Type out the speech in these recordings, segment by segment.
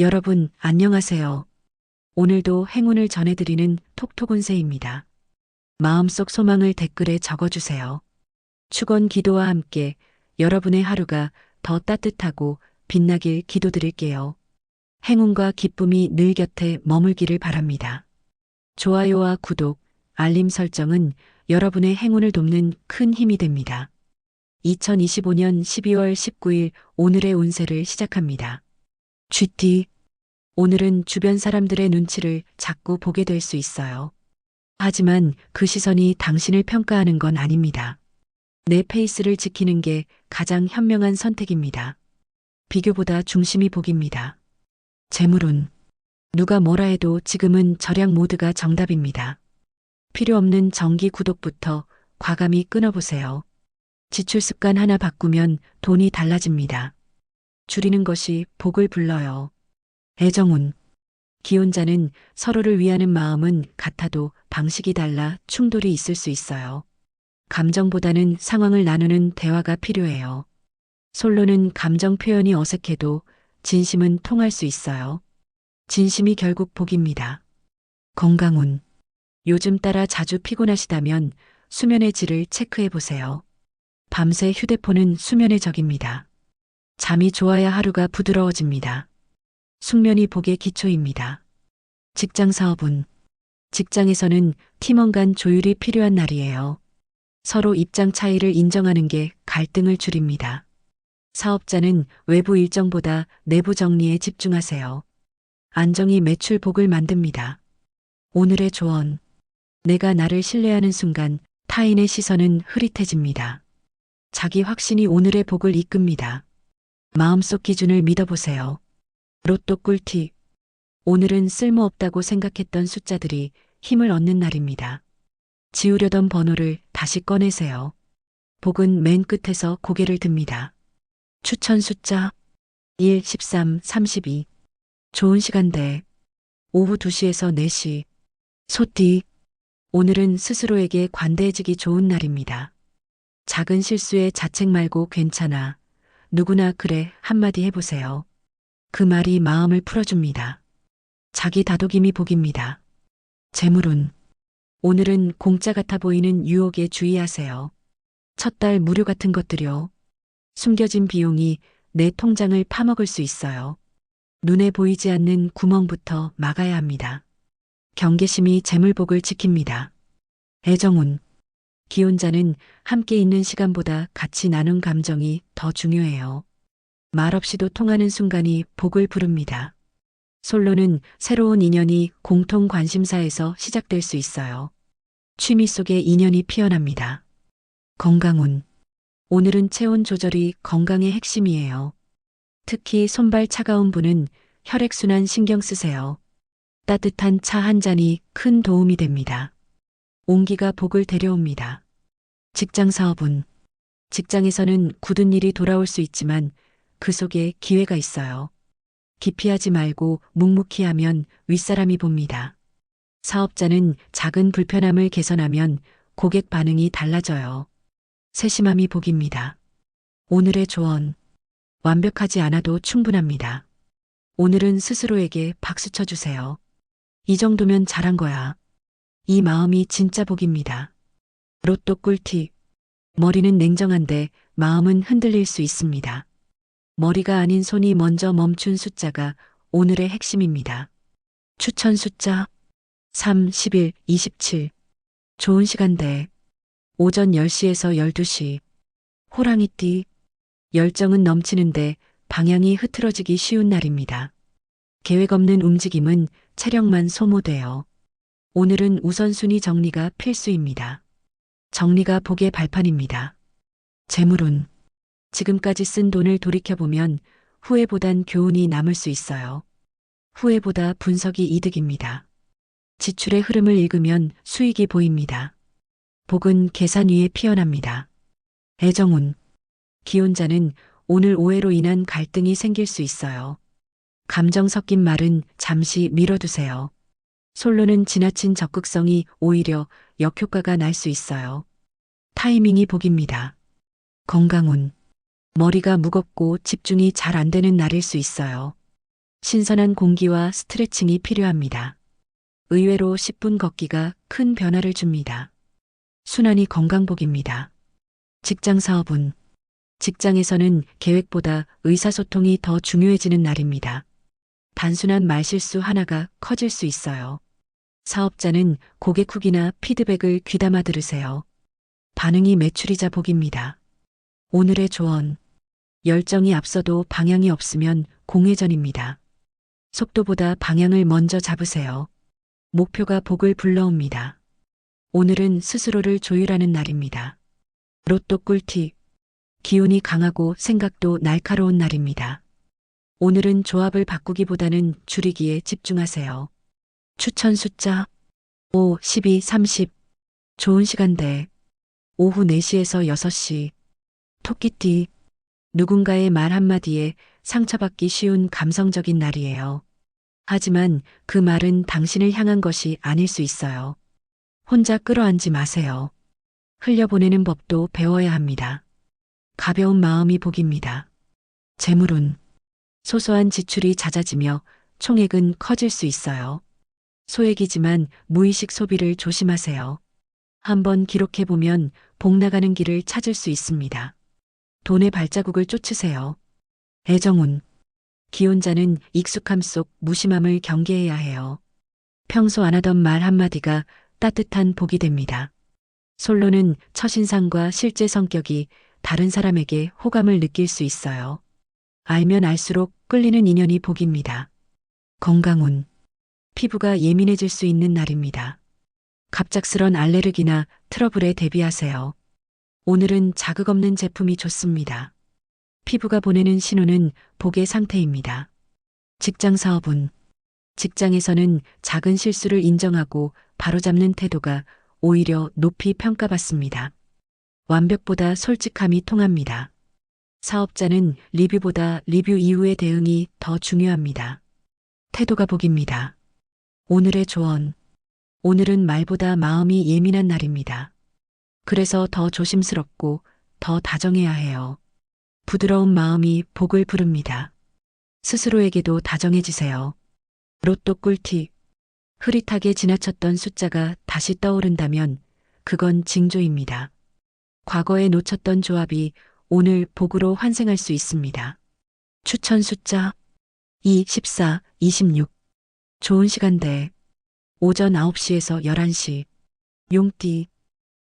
여러분, 안녕하세요. 오늘도 행운을 전해드리는 톡톡운세입니다. 마음속 소망을 댓글에 적어주세요. 축원 기도와 함께 여러분의 하루가 더 따뜻하고 빛나길 기도드릴게요. 행운과 기쁨이 늘 곁에 머물기를 바랍니다. 좋아요와 구독, 알림 설정은 여러분의 행운을 돕는 큰 힘이 됩니다. 2025년 12월 19일 오늘의 운세를 시작합니다. GT. 오늘은 주변 사람들의 눈치를 자꾸 보게 될 수 있어요. 하지만 그 시선이 당신을 평가하는 건 아닙니다. 내 페이스를 지키는 게 가장 현명한 선택입니다. 비교보다 중심이 복입니다. 재물운. 누가 뭐라 해도 지금은 절약 모드가 정답입니다. 필요 없는 정기 구독부터 과감히 끊어보세요. 지출 습관 하나 바꾸면 돈이 달라집니다. 줄이는 것이 복을 불러요. 애정운. 기혼자는 서로를 위하는 마음은 같아도 방식이 달라 충돌이 있을 수 있어요. 감정보다는 상황을 나누는 대화가 필요해요. 솔로는 감정 표현이 어색해도 진심은 통할 수 있어요. 진심이 결국 복입니다. 건강운. 요즘 따라 자주 피곤하시다면 수면의 질을 체크해 보세요. 밤새 휴대폰은 수면의 적입니다. 잠이 좋아야 하루가 부드러워집니다. 숙면이 복의 기초입니다. 직장 사업운. 직장에서는 팀원 간 조율이 필요한 날이에요. 서로 입장 차이를 인정하는 게 갈등을 줄입니다. 사업자는 외부 일정보다 내부 정리에 집중하세요. 안정이 매출 복을 만듭니다. 오늘의 조언. 내가 나를 신뢰하는 순간 타인의 시선은 흐릿해집니다. 자기 확신이 오늘의 복을 이끕니다. 마음속 기준을 믿어보세요. 로또 꿀팁. 오늘은 쓸모없다고 생각했던 숫자들이 힘을 얻는 날입니다. 지우려던 번호를 다시 꺼내세요. 복은 맨 끝에서 고개를 듭니다. 추천 숫자 1, 13, 32. 좋은 시간대 오후 2시에서 4시. 소띠. 오늘은 스스로에게 관대해지기 좋은 날입니다. 작은 실수에 자책 말고 괜찮아. 누구나 그래 한마디 해보세요. 그 말이 마음을 풀어줍니다. 자기 다독임이 복입니다. 재물운. 오늘은 공짜 같아 보이는 유혹에 주의하세요. 첫 달 무료 같은 것들요. 숨겨진 비용이 내 통장을 파먹을 수 있어요. 눈에 보이지 않는 구멍부터 막아야 합니다. 경계심이 재물복을 지킵니다. 애정운. 기혼자는 함께 있는 시간보다 같이 나눈 감정이 더 중요해요. 말없이도 통하는 순간이 복을 부릅니다. 솔로는 새로운 인연이 공통 관심사에서 시작될 수 있어요. 취미 속에 인연이 피어납니다. 건강운. 오늘은 체온 조절이 건강의 핵심이에요. 특히 손발 차가운 분은 혈액순환 신경 쓰세요. 따뜻한 차 한 잔이 큰 도움이 됩니다. 온기가 복을 데려옵니다. 직장 사업운. 직장에서는 굳은 일이 돌아올 수 있지만 그 속에 기회가 있어요. 기피하지 말고 묵묵히 하면 윗사람이 봅니다. 사업자는 작은 불편함을 개선하면 고객 반응이 달라져요. 세심함이 복입니다. 오늘의 조언. 완벽하지 않아도 충분합니다. 오늘은 스스로에게 박수 쳐주세요. 이 정도면 잘한 거야. 이 마음이 진짜 복입니다. 로또 꿀팁. 머리는 냉정한데 마음은 흔들릴 수 있습니다. 머리가 아닌 손이 먼저 멈춘 숫자가 오늘의 핵심입니다. 추천 숫자 3, 11, 27. 좋은 시간대 오전 10시에서 12시. 호랑이띠. 열정은 넘치는데 방향이 흐트러지기 쉬운 날입니다. 계획 없는 움직임은 체력만 소모돼요. 오늘은 우선순위 정리가 필수입니다. 정리가 복의 발판입니다. 재물운. 지금까지 쓴 돈을 돌이켜보면 후회보단 교훈이 남을 수 있어요. 후회보다 분석이 이득입니다. 지출의 흐름을 읽으면 수익이 보입니다. 복은 계산 위에 피어납니다. 애정운. 기혼자는 오늘 오해로 인한 갈등이 생길 수 있어요. 감정 섞인 말은 잠시 미뤄두세요. 솔로는 지나친 적극성이 오히려 역효과가 날 수 있어요. 타이밍이 복입니다. 건강운. 머리가 무겁고 집중이 잘 안 되는 날일 수 있어요. 신선한 공기와 스트레칭이 필요합니다. 의외로 10분 걷기가 큰 변화를 줍니다. 순환이 건강복입니다. 직장 사업은 직장에서는 계획보다 의사소통이 더 중요해지는 날입니다. 단순한 말실수 하나가 커질 수 있어요. 사업자는 고객 후기나 피드백을 귀담아 들으세요. 반응이 매출이자 복입니다. 오늘의 조언. 열정이 앞서도 방향이 없으면 공회전입니다. 속도보다 방향을 먼저 잡으세요. 목표가 복을 불러옵니다. 오늘은 스스로를 조율하는 날입니다. 로또 꿀팁. 기운이 강하고 생각도 날카로운 날입니다. 오늘은 조합을 바꾸기보다는 줄이기에 집중하세요. 추천 숫자 5, 12, 30. 좋은 시간대. 오후 4시에서 6시. 토끼띠. 누군가의 말 한마디에 상처받기 쉬운 감성적인 날이에요. 하지만 그 말은 당신을 향한 것이 아닐 수 있어요. 혼자 끌어안지 마세요. 흘려보내는 법도 배워야 합니다. 가벼운 마음이 복입니다. 재물운. 소소한 지출이 잦아지며 총액은 커질 수 있어요. 소액이지만 무의식 소비를 조심하세요. 한번 기록해보면 복 나가는 길을 찾을 수 있습니다. 돈의 발자국을 쫓으세요. 애정운. 기혼자는 익숙함 속 무심함을 경계해야 해요. 평소 안 하던 말 한마디가 따뜻한 복이 됩니다. 솔로는 첫인상과 실제 성격이 다른 사람에게 호감을 느낄 수 있어요. 알면 알수록 끌리는 인연이 복입니다. 건강운. 피부가 예민해질 수 있는 날입니다. 갑작스런 알레르기나 트러블에 대비하세요. 오늘은 자극 없는 제품이 좋습니다. 피부가 보내는 신호는 복의 상태입니다. 직장 사업은 직장에서는 작은 실수를 인정하고 바로잡는 태도가 오히려 높이 평가받습니다. 완벽보다 솔직함이 통합니다. 사업자는 리뷰보다 리뷰 이후의 대응이 더 중요합니다. 태도가 복입니다. 오늘의 조언. 오늘은 말보다 마음이 예민한 날입니다. 그래서 더 조심스럽고 더 다정해야 해요. 부드러운 마음이 복을 부릅니다. 스스로에게도 다정해지세요. 로또 꿀팁. 흐릿하게 지나쳤던 숫자가 다시 떠오른다면 그건 징조입니다. 과거에 놓쳤던 조합이 오늘 복으로 환생할 수 있습니다. 추천 숫자 2, 14, 26. 좋은 시간대. 오전 9시에서 11시. 용띠.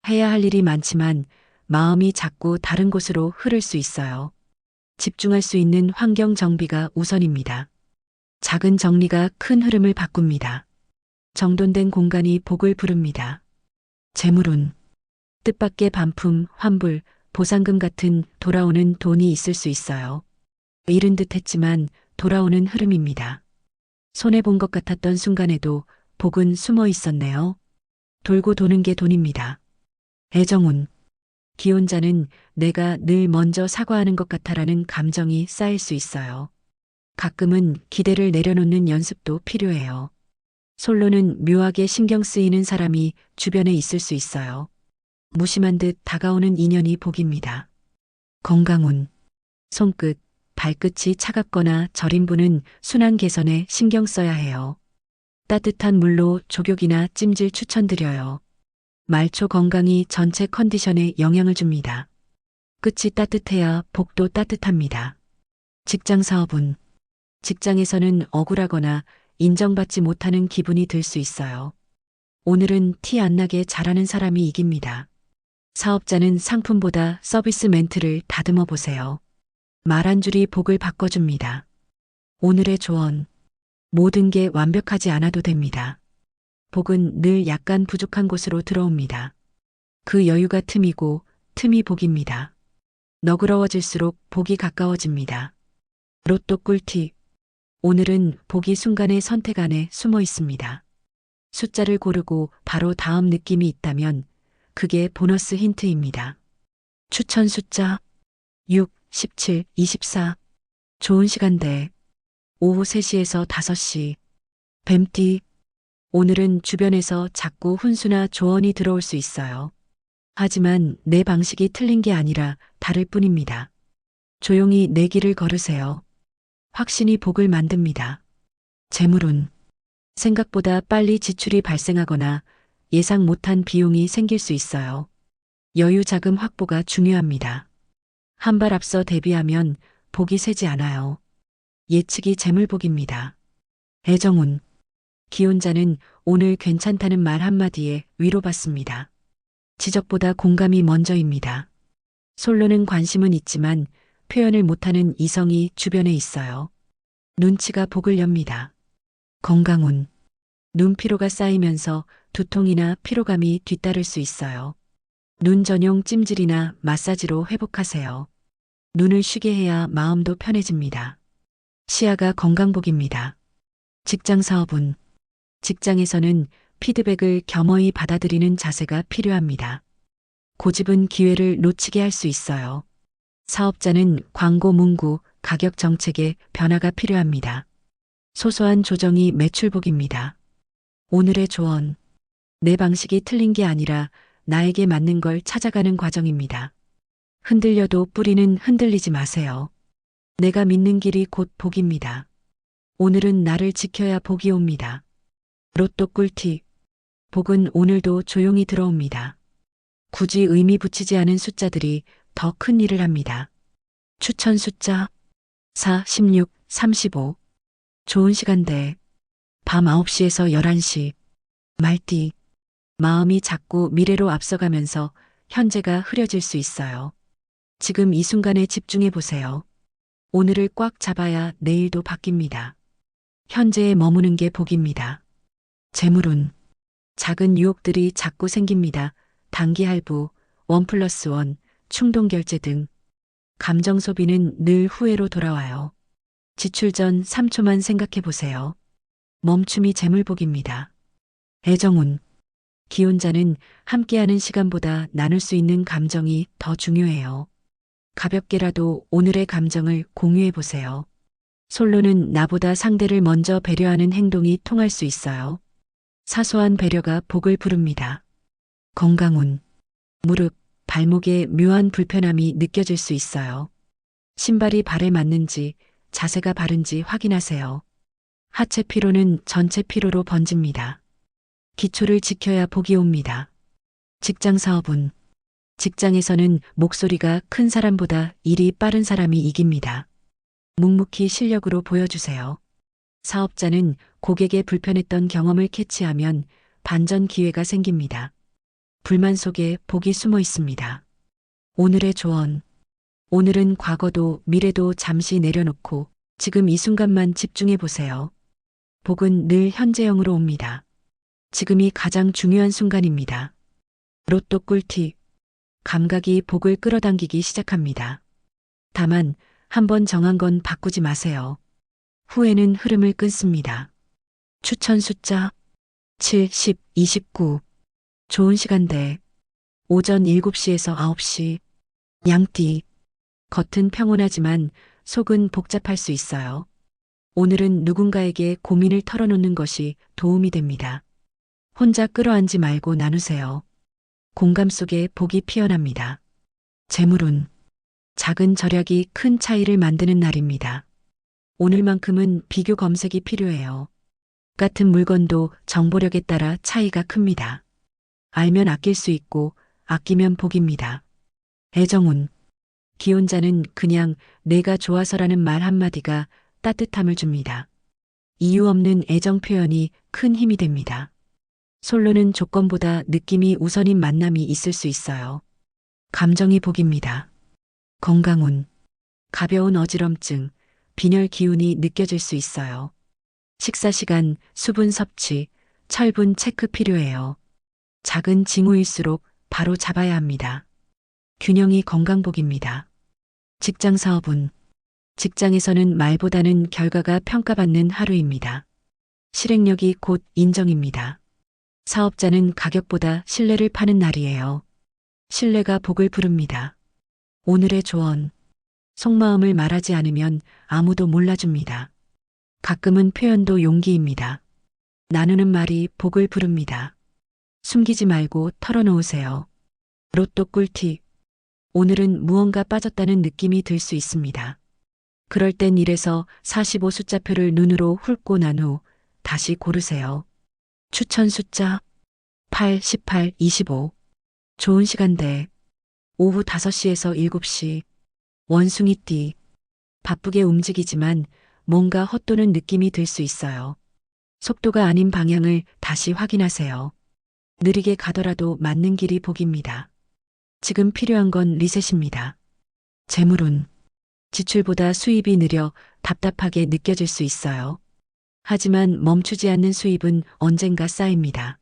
해야 할 일이 많지만 마음이 자꾸 다른 곳으로 흐를 수 있어요. 집중할 수 있는 환경 정비가 우선입니다. 작은 정리가 큰 흐름을 바꿉니다. 정돈된 공간이 복을 부릅니다. 재물운. 뜻밖의 반품, 환불, 보상금 같은 돌아오는 돈이 있을 수 있어요. 잃은 듯 했지만 돌아오는 흐름입니다. 손해본 것 같았던 순간에도 복은 숨어 있었네요. 돌고 도는 게 돈입니다. 애정운. 기혼자는 내가 늘 먼저 사과하는 것 같아라는 감정이 쌓일 수 있어요. 가끔은 기대를 내려놓는 연습도 필요해요. 솔로는 묘하게 신경 쓰이는 사람이 주변에 있을 수 있어요. 무심한 듯 다가오는 인연이 복입니다. 건강운. 손끝, 발끝이 차갑거나 저린 분은 순환 개선에 신경 써야 해요. 따뜻한 물로 족욕이나 찜질 추천드려요. 말초 건강이 전체 컨디션에 영향을 줍니다. 끝이 따뜻해야 복도 따뜻합니다. 직장 사업은 직장에서는 억울하거나 인정받지 못하는 기분이 들 수 있어요. 오늘은 티 안 나게 잘하는 사람이 이깁니다. 사업자는 상품보다 서비스 멘트를 다듬어 보세요. 말 한 줄이 복을 바꿔줍니다. 오늘의 조언. 모든 게 완벽하지 않아도 됩니다. 복은 늘 약간 부족한 곳으로 들어옵니다. 그 여유가 틈이고 틈이 복입니다. 너그러워질수록 복이 가까워집니다. 로또 꿀팁. 오늘은 복이 순간의 선택 안에 숨어 있습니다. 숫자를 고르고 바로 다음 느낌이 있다면 그게 보너스 힌트입니다. 추천 숫자 6, 17, 24. 좋은 시간대. 오후 3시에서 5시. 뱀띠. 오늘은 주변에서 자꾸 훈수나 조언이 들어올 수 있어요. 하지만 내 방식이 틀린 게 아니라 다를 뿐입니다. 조용히 내 길을 걸으세요. 확신이 복을 만듭니다. 재물운. 생각보다 빨리 지출이 발생하거나 예상 못한 비용이 생길 수 있어요. 여유 자금 확보가 중요합니다. 한 발 앞서 대비하면 복이 새지 않아요. 예측이 재물복입니다. 애정운. 기혼자는 오늘 괜찮다는 말 한마디에 위로받습니다. 지적보다 공감이 먼저입니다. 솔로는 관심은 있지만 표현을 못하는 이성이 주변에 있어요. 눈치가 복을 엽니다. 건강운. 눈피로가 쌓이면서 두통이나 피로감이 뒤따를 수 있어요. 눈 전용 찜질이나 마사지로 회복하세요. 눈을 쉬게 해야 마음도 편해집니다. 시야가 건강복입니다. 직장 사업운. 직장에서는 피드백을 겸허히 받아들이는 자세가 필요합니다. 고집은 기회를 놓치게 할 수 있어요. 사업자는 광고 문구, 가격 정책에 변화가 필요합니다. 소소한 조정이 매출복입니다. 오늘의 조언. 내 방식이 틀린 게 아니라 나에게 맞는 걸 찾아가는 과정입니다. 흔들려도 뿌리는 흔들리지 마세요. 내가 믿는 길이 곧 복입니다. 오늘은 나를 지켜야 복이 옵니다. 로또 꿀팁. 복은 오늘도 조용히 들어옵니다. 굳이 의미 붙이지 않은 숫자들이 더 큰 일을 합니다. 추천 숫자 4, 16, 35. 좋은 시간대. 밤 9시에서 11시. 말띠. 마음이 자꾸 미래로 앞서가면서 현재가 흐려질 수 있어요. 지금 이 순간에 집중해 보세요. 오늘을 꽉 잡아야 내일도 바뀝니다. 현재에 머무는 게 복입니다. 재물운. 작은 유혹들이 자꾸 생깁니다. 단기 할부, 1+1, 충동 결제 등. 감정 소비는 늘 후회로 돌아와요. 지출 전 3초만 생각해 보세요. 멈춤이 재물복입니다. 애정운. 기혼자는 함께하는 시간보다 나눌 수 있는 감정이 더 중요해요. 가볍게라도 오늘의 감정을 공유해 보세요. 솔로는 나보다 상대를 먼저 배려하는 행동이 통할 수 있어요. 사소한 배려가 복을 부릅니다. 건강운. 무릎, 발목에 묘한 불편함이 느껴질 수 있어요. 신발이 발에 맞는지, 자세가 바른지 확인하세요. 하체 피로는 전체 피로로 번집니다. 기초를 지켜야 복이 옵니다. 직장 사업운. 직장에서는 목소리가 큰 사람보다 일이 빠른 사람이 이깁니다. 묵묵히 실력으로 보여주세요. 사업자는 고객의 불편했던 경험을 캐치하면 반전 기회가 생깁니다. 불만 속에 복이 숨어 있습니다. 오늘의 조언. 오늘은 과거도 미래도 잠시 내려놓고 지금 이 순간만 집중해 보세요. 복은 늘 현재형으로 옵니다. 지금이 가장 중요한 순간입니다. 로또 꿀팁. 감각이 복을 끌어당기기 시작합니다. 다만 한번 정한 건 바꾸지 마세요. 후회는 흐름을 끊습니다. 추천 숫자 7, 10, 29. 좋은 시간대. 오전 7시에서 9시. 양띠. 겉은 평온하지만 속은 복잡할 수 있어요. 오늘은 누군가에게 고민을 털어놓는 것이 도움이 됩니다. 혼자 끌어안지 말고 나누세요. 공감 속에 복이 피어납니다. 재물운. 작은 절약이 큰 차이를 만드는 날입니다. 오늘만큼은 비교 검색이 필요해요. 같은 물건도 정보력에 따라 차이가 큽니다. 알면 아낄 수 있고 아끼면 복입니다. 애정운. 기혼자는 그냥 내가 좋아서라는 말 한마디가 따뜻함을 줍니다. 이유 없는 애정 표현이 큰 힘이 됩니다. 솔로는 조건보다 느낌이 우선인 만남이 있을 수 있어요. 감정이 복입니다. 건강운. 가벼운 어지럼증, 빈혈 기운이 느껴질 수 있어요. 식사 시간, 수분 섭취, 철분 체크 필요해요. 작은 징후일수록 바로 잡아야 합니다. 균형이 건강복입니다. 직장 사업운. 직장에서는 말보다는 결과가 평가받는 하루입니다. 실행력이 곧 인정입니다. 사업자는 가격보다 신뢰를 파는 날이에요. 신뢰가 복을 부릅니다. 오늘의 조언. 속마음을 말하지 않으면 아무도 몰라줍니다. 가끔은 표현도 용기입니다. 나누는 말이 복을 부릅니다. 숨기지 말고 털어놓으세요. 로또 꿀팁. 오늘은 무언가 빠졌다는 느낌이 들 수 있습니다. 그럴 땐 1에서 45 숫자표를 눈으로 훑고 난 후 다시 고르세요. 추천 숫자 8, 18, 25. 좋은 시간대. 오후 5시에서 7시. 원숭이띠. 바쁘게 움직이지만 뭔가 헛도는 느낌이 들 수 있어요. 속도가 아닌 방향을 다시 확인하세요. 느리게 가더라도 맞는 길이 복입니다. 지금 필요한 건 리셋입니다. 재물운. 지출보다 수입이 느려 답답하게 느껴질 수 있어요. 하지만 멈추지 않는 수입은 언젠가 쌓입니다.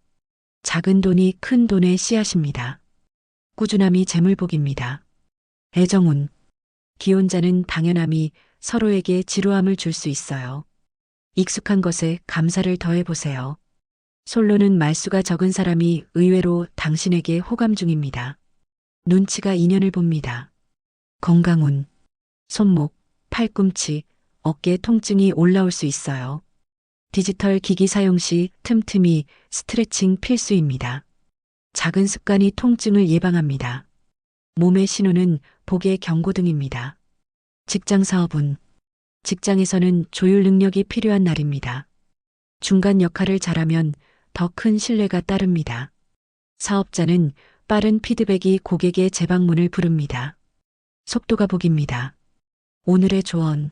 작은 돈이 큰 돈의 씨앗입니다. 꾸준함이 재물복입니다. 애정운. 기혼자는 당연함이 서로에게 지루함을 줄 수 있어요. 익숙한 것에 감사를 더해보세요. 솔로는 말수가 적은 사람이 의외로 당신에게 호감 중입니다. 눈치가 인연을 봅니다. 건강운. 손목, 팔꿈치, 어깨 통증이 올라올 수 있어요. 디지털 기기 사용 시 틈틈이 스트레칭 필수입니다. 작은 습관이 통증을 예방합니다. 몸의 신호는 복의 경고등입니다. 직장 사업은 직장에서는 조율 능력이 필요한 날입니다. 중간 역할을 잘하면 더 큰 신뢰가 따릅니다. 사업자는 빠른 피드백이 고객의 재방문을 부릅니다. 속도가 복입니다. 오늘의 조언.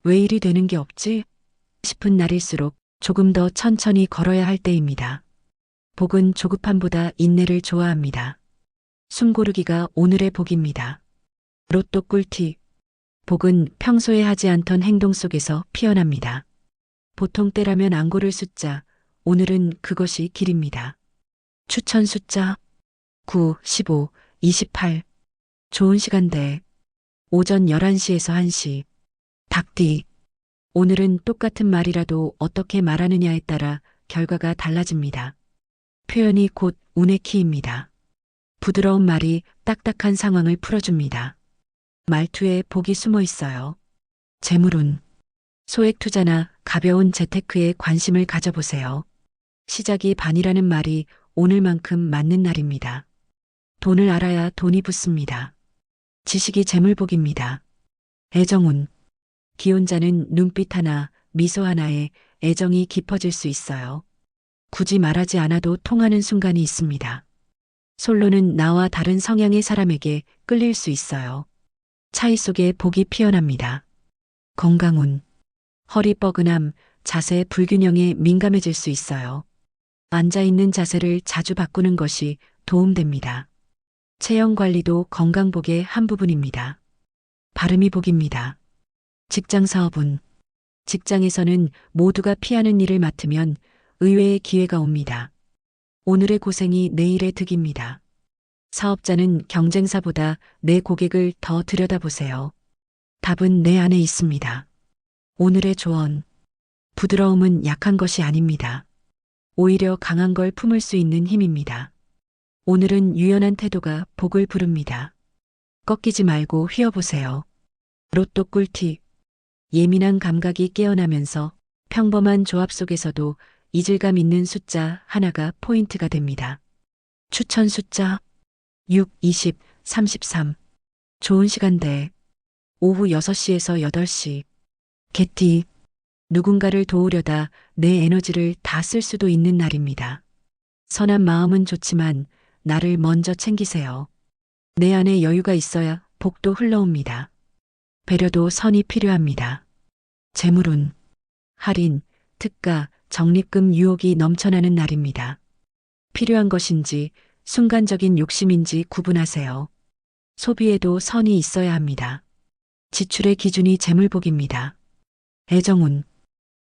왜 이리 되는 게 없지? 싶은 날일수록 조금 더 천천히 걸어야 할 때입니다. 복은 조급함보다 인내를 좋아합니다. 숨 고르기가 오늘의 복입니다. 로또 꿀팁. 복은 평소에 하지 않던 행동 속에서 피어납니다. 보통 때라면 안 고를 숫자, 오늘은 그것이 길입니다. 추천 숫자 9, 15, 28. 좋은 시간대. 오전 11시에서 1시. 닭띠. 오늘은 똑같은 말이라도 어떻게 말하느냐에 따라 결과가 달라집니다. 표현이 곧 운의 키입니다. 부드러운 말이 딱딱한 상황을 풀어줍니다. 말투에 복이 숨어 있어요. 재물운. 소액 투자나 가벼운 재테크에 관심을 가져보세요. 시작이 반이라는 말이 오늘만큼 맞는 날입니다. 돈을 알아야 돈이 붙습니다. 지식이 재물복입니다. 애정운. 기혼자는 눈빛 하나, 미소 하나에 애정이 깊어질 수 있어요. 굳이 말하지 않아도 통하는 순간이 있습니다. 솔로는 나와 다른 성향의 사람에게 끌릴 수 있어요. 차이 속에 복이 피어납니다. 건강운. 허리 뻐근함, 자세 불균형에 민감해질 수 있어요. 앉아있는 자세를 자주 바꾸는 것이 도움됩니다. 체형 관리도 건강복의 한 부분입니다. 발음이 복입니다. 직장 사업은 직장에서는 모두가 피하는 일을 맡으면 의외의 기회가 옵니다. 오늘의 고생이 내일의 득입니다. 사업자는 경쟁사보다 내 고객을 더 들여다보세요. 답은 내 안에 있습니다. 오늘의 조언. 부드러움은 약한 것이 아닙니다. 오히려 강한 걸 품을 수 있는 힘입니다. 오늘은 유연한 태도가 복을 부릅니다. 꺾이지 말고 휘어보세요. 로또 꿀팁. 예민한 감각이 깨어나면서 평범한 조합 속에서도 이질감 있는 숫자 하나가 포인트가 됩니다. 추천 숫자 6, 20, 33. 좋은 시간대. 오후 6시에서 8시. 개띠. 누군가를 도우려다 내 에너지를 다 쓸 수도 있는 날입니다. 선한 마음은 좋지만 나를 먼저 챙기세요. 내 안에 여유가 있어야 복도 흘러옵니다. 배려도 선이 필요합니다. 재물운. 할인, 특가, 적립금 유혹이 넘쳐나는 날입니다. 필요한 것인지 순간적인 욕심인지 구분하세요. 소비에도 선이 있어야 합니다. 지출의 기준이 재물복입니다. 애정운.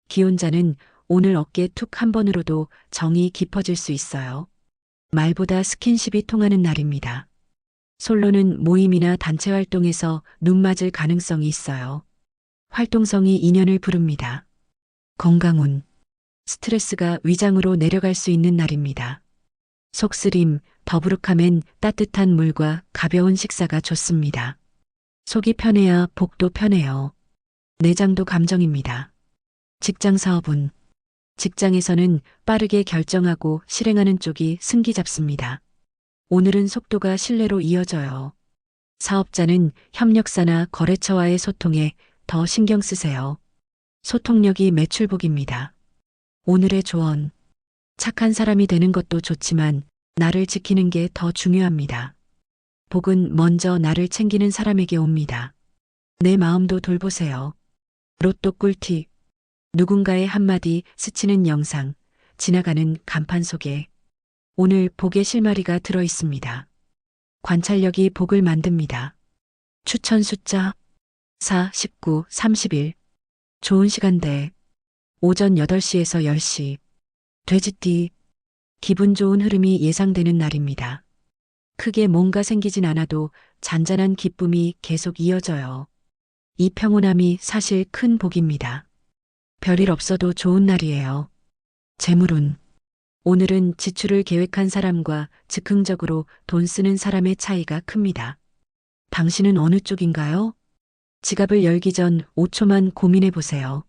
기혼자는 오늘 어깨 툭 한 번으로도 정이 깊어질 수 있어요. 말보다 스킨십이 통하는 날입니다. 솔로는 모임이나 단체 활동에서 눈 맞을 가능성이 있어요. 활동성이 인연을 부릅니다. 건강운. 스트레스가 위장으로 내려갈 수 있는 날입니다. 속쓰림, 더부룩함엔 따뜻한 물과 가벼운 식사가 좋습니다. 속이 편해야 복도 편해요. 내장도 감정입니다. 직장 사업은 직장에서는 빠르게 결정하고 실행하는 쪽이 승기 잡습니다. 오늘은 속도가 신뢰로 이어져요. 사업자는 협력사나 거래처와의 소통에 더 신경 쓰세요. 소통력이 매출복입니다. 오늘의 조언. 착한 사람이 되는 것도 좋지만 나를 지키는 게 더 중요합니다. 복은 먼저 나를 챙기는 사람에게 옵니다. 내 마음도 돌보세요. 로또 꿀팁. 누군가의 한마디 스치는 영상, 지나가는 간판 속에 오늘 복의 실마리가 들어 있습니다. 관찰력이 복을 만듭니다. 추천 숫자 4, 19, 31. 좋은 시간대 오전 8시에서 10시. 돼지띠. 기분 좋은 흐름이 예상되는 날입니다. 크게 뭔가 생기진 않아도 잔잔한 기쁨이 계속 이어져요. 이 평온함이 사실 큰 복입니다. 별일 없어도 좋은 날이에요. 재물운. 오늘은 지출을 계획한 사람과 즉흥적으로 돈 쓰는 사람의 차이가 큽니다. 당신은 어느 쪽인가요? 지갑을 열기 전 5초만 고민해 보세요.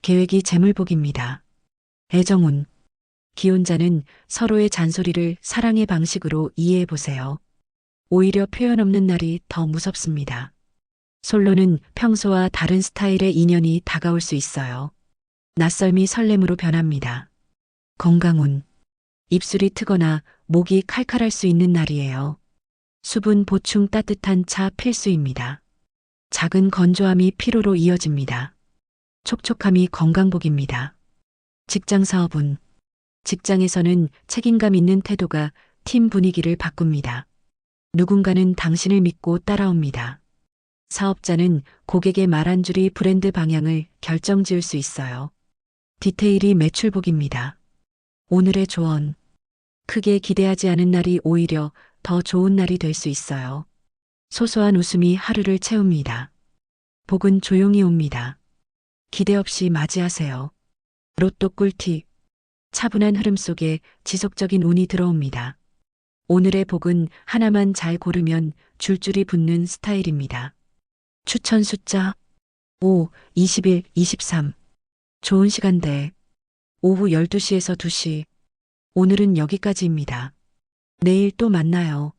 계획이 재물복입니다. 애정운. 기혼자는 서로의 잔소리를 사랑의 방식으로 이해해 보세요. 오히려 표현 없는 날이 더 무섭습니다. 솔로는 평소와 다른 스타일의 인연이 다가올 수 있어요. 낯설미 설렘으로 변합니다. 건강운. 입술이 트거나 목이 칼칼할 수 있는 날이에요. 수분 보충 따뜻한 차 필수입니다. 작은 건조함이 피로로 이어집니다. 촉촉함이 건강복입니다. 직장 사업운. 직장에서는 책임감 있는 태도가 팀 분위기를 바꿉니다. 누군가는 당신을 믿고 따라옵니다. 사업자는 고객의 말 한 줄이 브랜드 방향을 결정지을 수 있어요. 디테일이 매출복입니다. 오늘의 조언. 크게 기대하지 않은 날이 오히려 더 좋은 날이 될 수 있어요. 소소한 웃음이 하루를 채웁니다. 복은 조용히 옵니다. 기대 없이 맞이하세요. 로또 꿀팁. 차분한 흐름 속에 지속적인 운이 들어옵니다. 오늘의 복은 하나만 잘 고르면 줄줄이 붙는 스타일입니다. 추천 숫자 5, 21, 23. 좋은 시간대 오후 12시에서 2시. 오늘은 여기까지입니다. 내일 또 만나요.